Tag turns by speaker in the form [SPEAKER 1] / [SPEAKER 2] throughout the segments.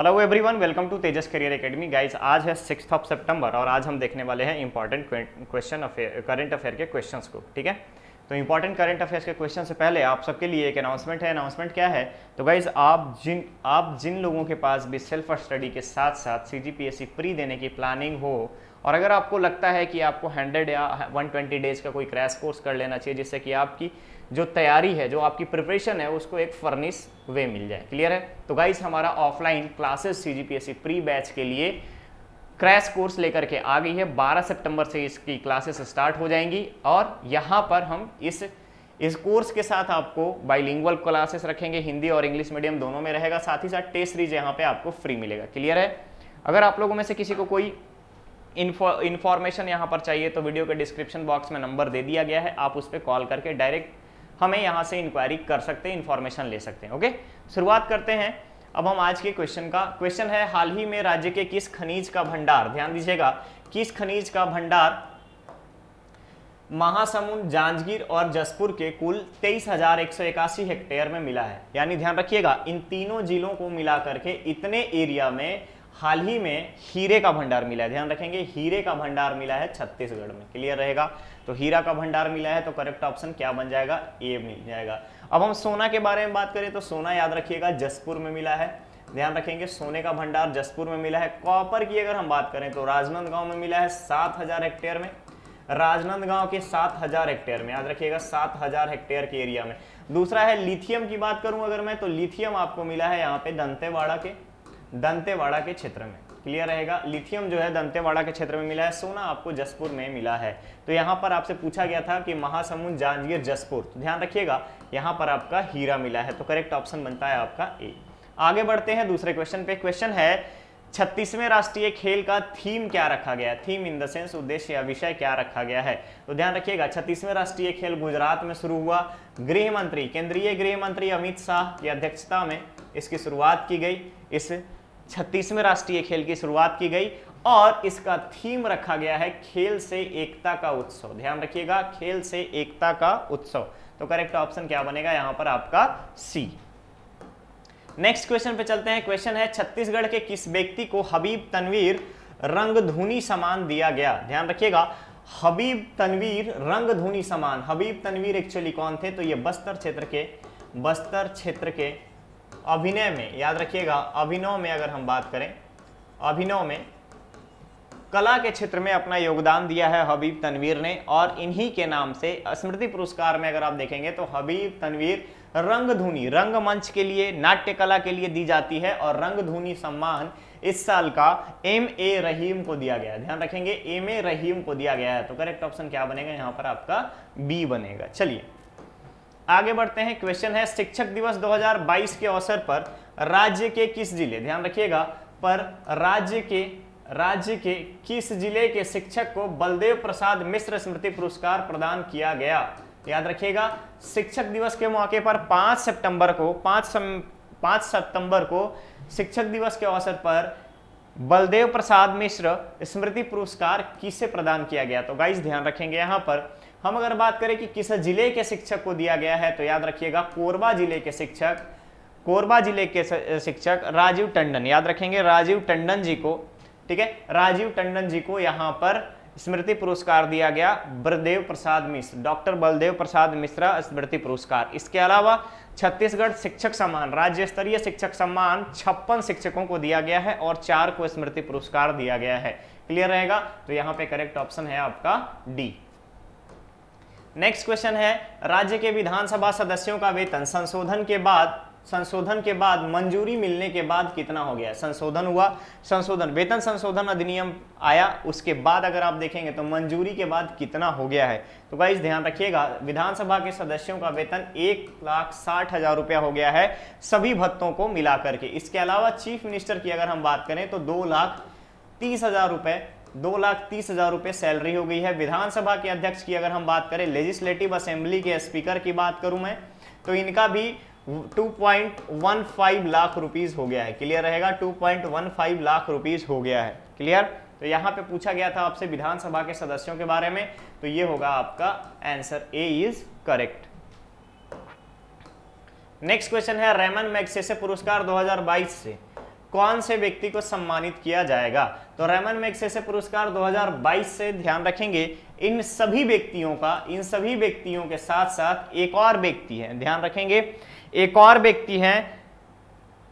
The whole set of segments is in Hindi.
[SPEAKER 1] Hello everyone, welcome to Tejas career academy. Guys, आज है 6 सितंबर और आज हम देखने वाले हैं important question affair current affair के क्वेश्चंस को। ठीक है, तो इंपॉर्टेंट करंट अफेयर्स के क्वेश्चन से पहले आप सबके लिए एक अनाउंसमेंट है। अनाउंसमेंट क्या है? तो गाइस, आप जिन लोगों के पास भी सेल्फ स्टडी के साथ साथ सीजीपीएससी प्री देने की प्लानिंग हो और अगर आपको लगता है कि आपको 100 या 120 डेज का कोई क्रैश कोर्स कर लेना चाहिए जिससे कि आपकी जो तैयारी है, जो आपकी प्रिपरेशन है, उसको एक फर्निश वे मिल जाए। क्लियर है? तो गाइस, हमारा offline classes CGPSC pre batch के लिए क्रैश कोर्स लेकर के आ गई है। 12 सितंबर से इसकी क्लासेस स्टार्ट हो जाएंगी और यहाँ पर हम इस कोर्स के साथ आपको बाइलिंगुअल क्लासेस रखेंगे, हिंदी और इंग्लिश मीडियम दोनों में रहेगा। साथ ही साथ टेस्ट सीरीज यहाँ पे आपको फ्री मिलेगा। क्लियर है? अगर आप लोगों में से किसी को कोई इन्फॉर्मेशन यहाँ पर चाहिए तो वीडियो के डिस्क्रिप्शन बॉक्स में नंबर दे दिया गया है, आप उस पर कॉल करके डायरेक्ट हमें यहाँ से इंक्वायरी कर सकते हैं, इन्फॉर्मेशन ले सकते हैं। ओके, शुरुआत करते हैं अब हम आज के क्वेश्चन का। क्वेश्चन है, हाल ही में राज्य के किस खनिज का भंडार, ध्यान दीजिएगा, किस खनिज का भंडार महासमुंद, जांजगीर और जसपुर के कुल 23,181 हेक्टेयर में मिला है। यानी ध्यान रखिएगा, इन तीनों जिलों को मिला करके इतने एरिया में हाल ही में हीरे का भंडार मिला है। ध्यान रखेंगे, हीरे का भंडार मिला है छत्तीसगढ़ में। क्लियर रहेगा? तो हीरा का भंडार मिला है तो करेक्ट ऑप्शन क्या बन जाएगा? ए मिल जाएगा। अब हम सोना के बारे में बात करें तो सोना याद रखिएगा जसपुर में मिला है। ध्यान रखेंगे, सोने का भंडार जसपुर में मिला है। कॉपर की अगर हम बात करें तो राजनांदगांव में मिला है 7,000 हेक्टेयर में। राजनांदगांव के 7,000 हेक्टेयर में, याद रखिएगा 7,000 हेक्टेयर के एरिया में। दूसरा है लिथियम की बात करूं अगर मैं, तो लिथियम आपको मिला है यहाँ पे दंतेवाड़ा के क्षेत्र में। क्लियर रहेगा? लिथियम जो है दंतेवाड़ा के क्षेत्र में मिला है। सोना आपको जसपुर में मिला है। तो यहाँ पर आपसे पूछा गया था कि महासमुंद, जांजगीर, जसपुर, तो ध्यान रखिएगा यहाँ पर आपका हीरा मिला है। तो करेक्ट ऑप्शन बनता है आपका ए। आगे बढ़ते हैं दूसरे क्वेश्चन पे। क्वेश्चन है, 36वें राष्ट्रीय खेल का थीम क्या रखा गया है? थीम इन द सेंस उद्देश्य या विषय क्या रखा गया है? तो ध्यान रखिएगा, 36वें राष्ट्रीय खेल गुजरात में शुरू हुआ। गृह मंत्री, केंद्रीय गृह मंत्री अमित शाह की अध्यक्षता में इसकी शुरुआत की गई। इस 36वें राष्ट्रीय खेल की शुरुआत की गई और इसका थीम रखा गया है खेल से एकता का उत्सव। ध्यान रखिएगा, खेल से एकता का उत्सव। तो करेक्ट ऑप्शन क्या बनेगा यहाँ पर? आपका सी। नेक्स्ट क्वेश्चन पे चलते हैं। क्वेश्चन है, छत्तीसगढ़ के किस व्यक्ति को हबीब तनवीर रंगधुनी सम्मान दिया गया? ध्यान रखिएगा, हबीब तनवीर रंगधुनी सम्मान। हबीब तनवीर एक्चुअली कौन थे? तो ये बस्तर क्षेत्र के अभिनय में, याद रखिएगा, अभिनव में अगर हम बात करें, अभिनव में कला के क्षेत्र में अपना योगदान दिया है हबीब तनवीर ने और इन्हीं के नाम से स्मृति पुरस्कार में अगर आप देखेंगे तो हबीब तनवीर रंगधुनी, रंगमंच के लिए, नाट्य कला के लिए दी जाती है और रंगधुनी सम्मान इस साल का M.A. रहीम को दिया गया है। ध्यान रखेंगे, M.A. रहीम को दिया गया है। तो करेक्ट ऑप्शन क्या बनेगा यहाँ पर? आपका बी बनेगा। चलिए आगे बढ़ते हैं। क्वेश्चन है, शिक्षक दिवस 2022 के अवसर पर राज्य के किस जिले, ध्यान रखिएगा, पर राज्य के किस जिले के शिक्षक को बलदेव प्रसाद मिश्र स्मृति पुरस्कार प्रदान किया गया? याद रखिएगा, शिक्षक दिवस के मौके पर 5 सितंबर को शिक्षक दिवस के अवसर पर बलदेव प्रसाद मिश्र स्मृति पुरस्कार किसे प्रदान किया गया? तो गाइस ध्यान रखेंगे, यहाँ पर हम अगर बात करें कि किस जिले के शिक्षक को दिया गया है तो याद रखिएगा कोरबा जिले के शिक्षक राजीव टंडन, याद रखेंगे राजीव टंडन जी को, ठीक है, राजीव टंडन जी को यहाँ पर स्मृति पुरस्कार दिया गया। बलदेव प्रसाद मिश्र, डॉक्टर बलदेव प्रसाद मिश्रा स्मृति पुरस्कार। इसके अलावा छत्तीसगढ़ शिक्षक सम्मान, राज्य स्तरीय शिक्षक सम्मान 56 शिक्षकों को दिया गया है और 4 को स्मृति पुरस्कार दिया गया है। क्लियर रहेगा? तो यहाँ पे करेक्ट ऑप्शन है आपका डी। नेक्स्ट क्वेश्चन है, राज्य के विधानसभा सदस्यों का वेतन संशोधन के बाद मंजूरी मिलने के बाद कितना हो गया? संशोधन हुआ, वेतन संशोधन अधिनियम आया, उसके बाद अगर आप देखेंगे तो मंजूरी के बाद कितना हो गया है? तो गाइस ध्यान रखिएगा, विधानसभा के सदस्यों का वेतन 1,60,000 रुपया हो गया है सभी भत्तों को मिलाकर के। इसके अलावा चीफ मिनिस्टर की अगर हम बात करें तो 2,30,000 रुपए सैलरी हो गई है। विधानसभा के अध्यक्ष की अगर हम बात करें, लेजिस्लेटिव असेंबली के स्पीकर की बात करूं मैं, तो इनका भी 2.15 लाख रुपीस हो गया है। क्लियर रहेगा? 2.15 लाख रुपीस हो गया है। क्लियर? तो यहाँ पे पूछा गया था आपसे विधानसभा के सदस्यों के बारे में, तो ये होगा आपका answer, A is correct. Next question है, रेमन मैग्सेसे पुरस्कार 2022 से कौन से व्यक्ति को सम्मानित किया जाएगा? तो रेमन मैग्सेसे पुरस्कार 2022 से ध्यान रखेंगे इन सभी व्यक्तियों के साथ साथ एक और व्यक्ति है, ध्यान रखेंगे, एक और व्यक्ति है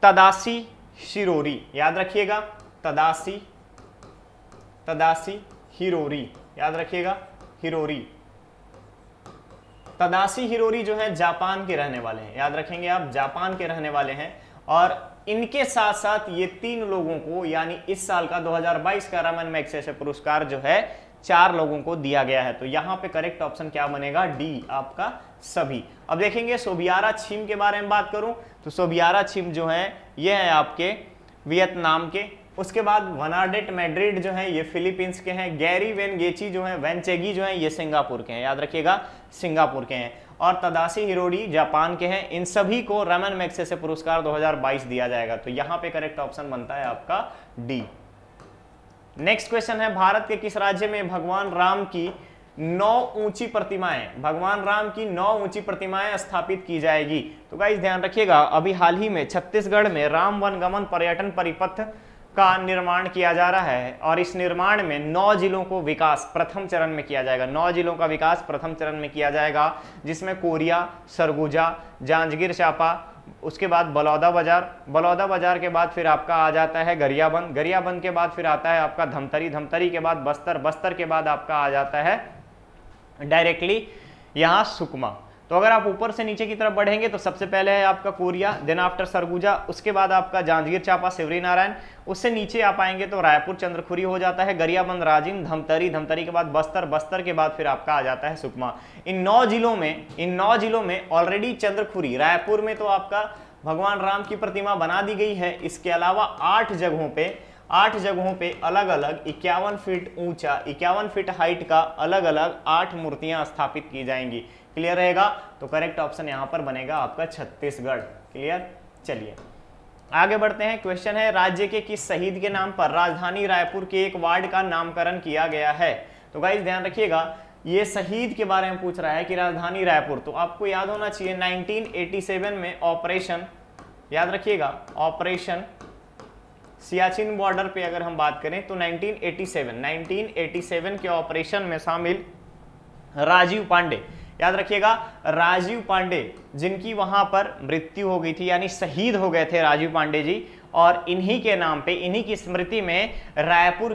[SPEAKER 1] तदाशी शिरोरी, याद रखिएगा, तदाशी हिरोरी, याद रखिएगा, हिरोरी। तदाशी हिरोरी जो है जापान के रहने वाले हैं, याद रखेंगे आप, जापान के रहने वाले हैं। और इनके साथ साथ ये 3 लोगों को, यानी इस साल का 2022 का रेमन मैग्सेसे पुरस्कार जो है 4 लोगों को दिया गया है। तो यहां पे करेक्ट ऑप्शन क्या बनेगा? डी, आपका सभी। अब देखेंगे सोबियारा छिम के बारे में बात करूं तो सोबियारा छिम जो है ये है आपके वियतनाम के। उसके बाद वनाडेट मैड्रिड जो है ये फिलीपींस के हैं। गैरी वेनगेची जो है, वेनचेगी जो है ये सिंगापुर के हैं, याद रखिएगा, सिंगापुर के हैं। और तदाशी हिरोरी जापान के हैं। इन सभी को रेमन मैग्सेसे पुरस्कार 2022 दिया जाएगा। तो यहां पे करेक्ट ऑप्शन बनता है आपका डी। नेक्स्ट क्वेश्चन है, भारत के किस राज्य में भगवान राम की 9 ऊंची प्रतिमाएं स्थापित की जाएगी? तो गाइस ध्यान रखिएगा, अभी हाल ही में छत्तीसगढ़ में राम वनगमन पर्यटन परिपथ का निर्माण किया जा रहा है और इस निर्माण में 9 जिलों को विकास प्रथम चरण में किया जाएगा। 9 जिलों का विकास प्रथम चरण में किया जाएगा, जिसमें कोरिया, सरगुजा, जांजगीर चांपा, उसके बाद बलौदा बाजार के बाद फिर आपका आ जाता है गरियाबंद के बाद फिर आता है आपका धमतरी के बाद बस्तर के बाद आपका आ जाता है डायरेक्टली यहाँ सुकमा। तो अगर आप ऊपर से नीचे की तरफ बढ़ेंगे तो सबसे पहले है आपका कोरिया, देन आफ्टर सरगुजा, उसके बाद आपका जांजगीर चांपा सिवरी नारायण, उससे नीचे आप आएंगे तो रायपुर चंद्रखुरी हो जाता है, गरियाबंद राजिम, धमतरी के बाद बस्तर के बाद फिर आपका आ जाता है सुकमा। इन 9 जिलों में ऑलरेडी चंद्रखुरी, रायपुर में तो आपका भगवान राम की प्रतिमा बना दी गई है। इसके अलावा 8 जगहों पे अलग अलग 51 फीट ऊंचा, 51 फीट हाइट का अलग अलग 8 मूर्तियां स्थापित की जाएंगी। क्लियर रहेगा? तो करेक्ट ऑप्शन यहां पर बनेगा आपका छत्तीसगढ़। क्लियर? चलिए आगे बढ़ते हैं। क्वेश्चन है, राज्य के किस शहीद के नाम पर राजधानी रायपुर के एक वार्ड का नामकरण किया गया है? तो गाइस ध्यान रखिएगा, ये शहीद के बारे में पूछ रहा है कि राजधानी रायपुर, तो आपको याद होना चाहिए 1987 में ऑपरेशन, याद रखिएगा, ऑपरेशन सियाचिन बॉर्डर पे अगर हम बात करें तो 1987 के ऑपरेशन में शामिल राजीव पांडे, याद रखिएगा, राजीव पांडे जिनकी वहां पर मृत्यु हो गई थी, यानी शहीद हो गए थे राजीव पांडे जी, और इन्हीं के नाम पे, इन्हीं की स्मृति में रायपुर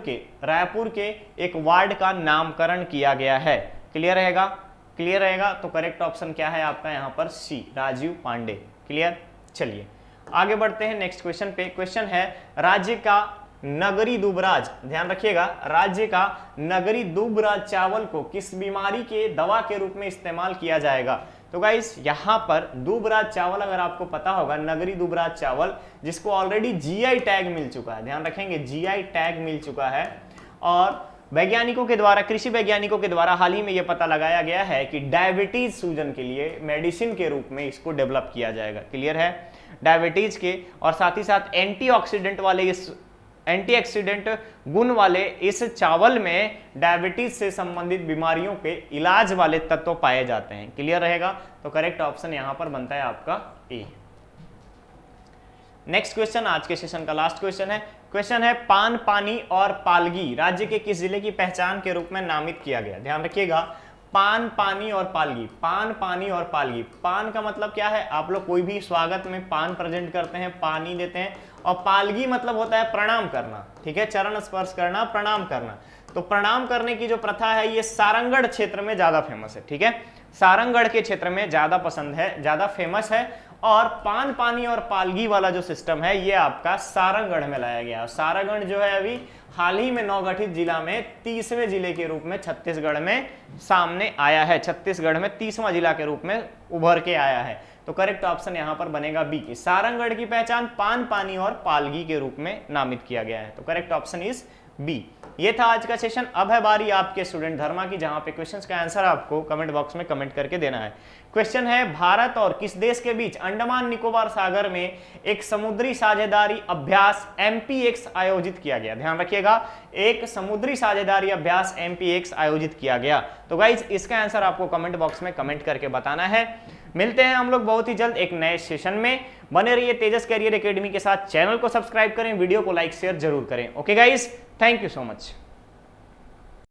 [SPEAKER 1] के एक वार्ड का नामकरण किया गया है। क्लियर रहेगा? तो करेक्ट ऑप्शन क्या है आपका यहाँ पर? सी, राजीव पांडे। क्लियर? चलिए आगे बढ़ते हैं नेक्स्ट क्वेश्चन पे। क्वेश्चन है, राज्य का नगरी दुबराज, ध्यान रखिएगा, राज्य का नगरी दुबराज चावल को किस बीमारी के दवा के रूप में इस्तेमाल किया जाएगा? तो गाइस यहां पर दुबराज चावल, अगर आपको पता होगा, नगरी दुबराज चावल जिसको ऑलरेडी जीआई टैग मिल चुका है, ध्यान रखेंगे, जीआई टैग मिल चुका है। और वैज्ञानिकों के द्वारा, कृषि वैज्ञानिकों के द्वारा हाल ही में यह पता लगाया गया है कि डायबिटीज सूजन के लिए मेडिसिन के रूप में इसको डेवलप किया जाएगा। क्लियर है? डायबिटीज के और साथ ही साथ एंटीऑक्सीडेंट गुण वाले इस चावल में डायबिटीज से संबंधित बीमारियों के इलाज वाले तत्व पाए जाते हैं। क्लियर रहेगा? तो करेक्ट ऑप्शन यहां पर बनता है आपका ए। नेक्स्ट क्वेश्चन, आज के सेशन का लास्ट क्वेश्चन है। क्वेश्चन है, पान पानी और पालगी राज्य के किस जिले की पहचान के रूप में नामित किया गया? ध्यान रखिएगा, पान पानी और पालगी, पान पानी और पालगी। पान का मतलब क्या है? आप लोग कोई भी स्वागत में पान प्रेजेंट करते हैं, पानी देते हैं, और पालगी मतलब होता है प्रणाम करना। ठीक है, चरण स्पर्श करना, प्रणाम करना। तो प्रणाम करने की जो प्रथा है ये सारंगढ़ क्षेत्र में ज्यादा फेमस है। ठीक है, सारंगढ़ के क्षेत्र में ज्यादा पसंद है, ज्यादा फेमस है। और पान पानी और पालगी वाला जो सिस्टम है ये आपका सारंगढ़ में लाया गया। सारंगढ़ जो है अभी हाल ही में नवगठित जिला में 30वें जिले के रूप में छत्तीसगढ़ में सामने आया है। छत्तीसगढ़ में 30वां जिला के रूप में उभर के आया है। तो करेक्ट ऑप्शन यहां पर बनेगा बी की सारंगढ़ की पहचान पान पानी और पालगी के रूप में नामित किया गया है। तो करेक्ट ऑप्शन इज बी। ये था आज का सेशन। अब है बारी आपके स्टूडेंट धर्मा की, जहां पे क्वेश्चंस का आंसर आपको कमेंट बॉक्स में कमेंट करके देना है। क्वेश्चन है, भारत और किस देश के बीच अंडमान निकोबार सागर में एक समुद्री साझेदारी अभ्यास MPX आयोजित किया गया? ध्यान रखिएगा, एक समुद्री साझेदारी अभ्यास MPX आयोजित किया गया। तो गाइज इसका आंसर आपको कमेंट बॉक्स में कमेंट करके बताना है। मिलते हैं हम लोग बहुत ही जल्द एक नए सेशन में। बने रहिए तेजस कैरियर एकेडमी के साथ। चैनल को सब्सक्राइब करें, वीडियो को लाइक शेयर जरूर करें। Okay guys, thank you so much.